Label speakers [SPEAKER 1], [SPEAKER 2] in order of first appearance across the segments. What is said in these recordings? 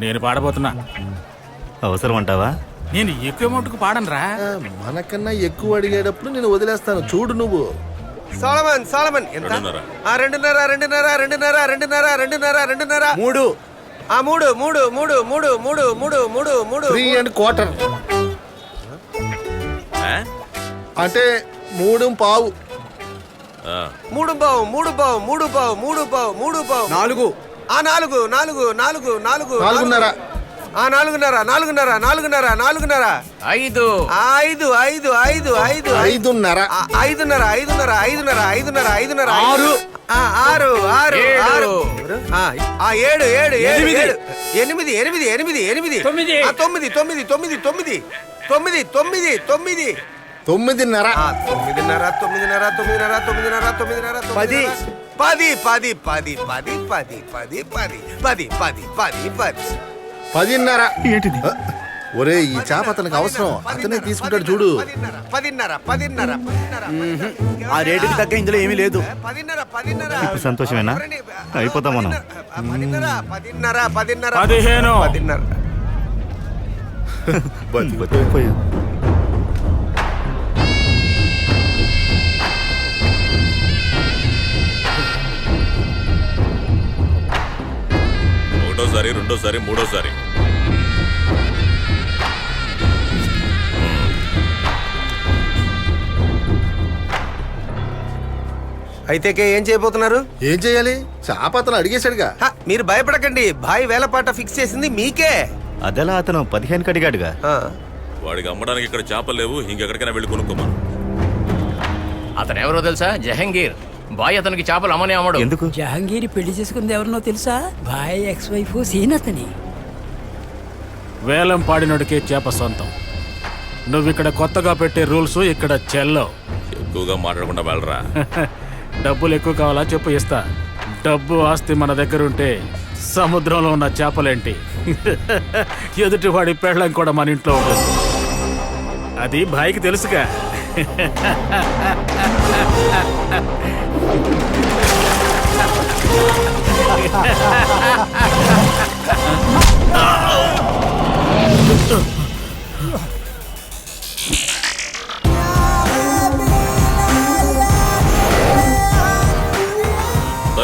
[SPEAKER 1] నేను పాడబోతున్నా.
[SPEAKER 2] అవసరం అంటావా?
[SPEAKER 1] నేను ఎక్కువ అమౌంట్కు పాడనురా.
[SPEAKER 3] మనకన్నా ఎక్కువ అడిగేటప్పుడు నేను వదిలేస్తాను. చూడు నువ్వు.
[SPEAKER 4] సోలమన్ ఎంత? 2.5
[SPEAKER 3] మూడు
[SPEAKER 4] 3
[SPEAKER 3] 3.25 అంటే 3.5
[SPEAKER 4] 4
[SPEAKER 3] 4.5 10.5
[SPEAKER 2] ఏంటిది?
[SPEAKER 3] ఒరే ఈ చేప అతనికి అవసరం, అతనే తీసుకుంటాడు చూడు.
[SPEAKER 4] 10.5
[SPEAKER 5] ఆ రేటుకి తగ్గ ఇందులో ఏమీ లేదు.
[SPEAKER 2] ఇప్పుడు సంతోషమేనా? అయిపోతాం మనం.
[SPEAKER 1] 15.
[SPEAKER 2] పోయాం.
[SPEAKER 6] ఒకటోసారి, రెండోసారి, మూడోసారి.
[SPEAKER 4] అయితే ఏం చేయబోతున్నారు?
[SPEAKER 3] ఏం చేయాలి? చేప అతను అడిగేశాడుగా.
[SPEAKER 4] మీరు భయపడకండి, భాయ్ వేలపాట ఫిక్స్ చేసింది మీకే.
[SPEAKER 2] అదెలా? అతను 15 అడిగాడుగా.
[SPEAKER 6] వాడికి అమ్మడానికి ఇక్కడ చేపలు లేవు, ఇంకెక్కడికైనా వెళ్ళి కొనుక్కోమా.
[SPEAKER 7] అతను ఎవరో తెలుసా? జహంగీర్. బాయ్ అతనికి చేపలు అమ్మనే అమ్మడు.
[SPEAKER 2] ఎందుకు?
[SPEAKER 8] జహంగీర్ పెళ్లి చేసుకుంది ఎవరినో తెలుసా? బాయ్ ఎక్స్ వైఫ్ సీనతని.
[SPEAKER 1] వేలం పాడినోడికే చేప సొంతం. నువ్విక్కడ కొత్తగా పెట్టే రూల్స్ ఇక్కడ చెల్లో.
[SPEAKER 6] ఎక్కువగా మాట్లాడకుండా వెళ్ళరా.
[SPEAKER 1] డబ్బులు ఎక్కువ కావాలా చెప్పు, ఇస్తా. డబ్బు ఆస్తి మన దగ్గర ఉంటే సముద్రంలో ఉన్న చేపలేంటి, ఎదుటివాడి పెళ్ళం కూడా మన ఇంట్లో ఉంటుంది. అది భాయికి తెలుసుగా.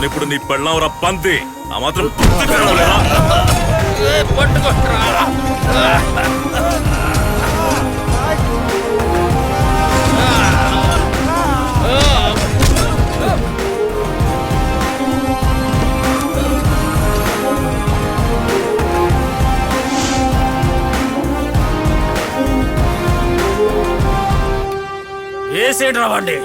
[SPEAKER 6] ఇప్పుడు నీ పెళ్ళంరా పంది. ఆ మాత్రం
[SPEAKER 1] ఏసేంటి రావండి.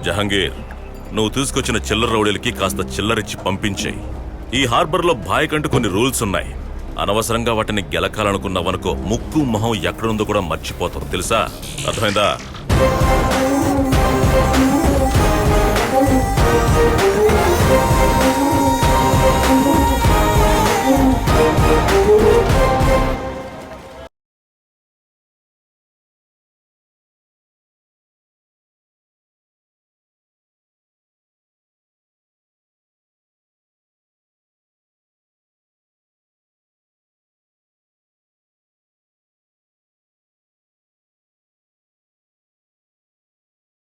[SPEAKER 6] జహంగీర్, నువ్వు తీసుకొచ్చిన చిల్లర రౌడీలకి కాస్త చిల్లరిచ్చి పంపించేయి. ఈ హార్బర్లో బాయ్ కంటూ కొన్ని రూల్స్ ఉన్నాయి. అనవసరంగా వాటిని గెలకాలనుకున్నావనుకో, ముక్కు మొహం ఎక్కడుందో కూడా మర్చిపోతావు, తెలుసా? అర్థమైందా?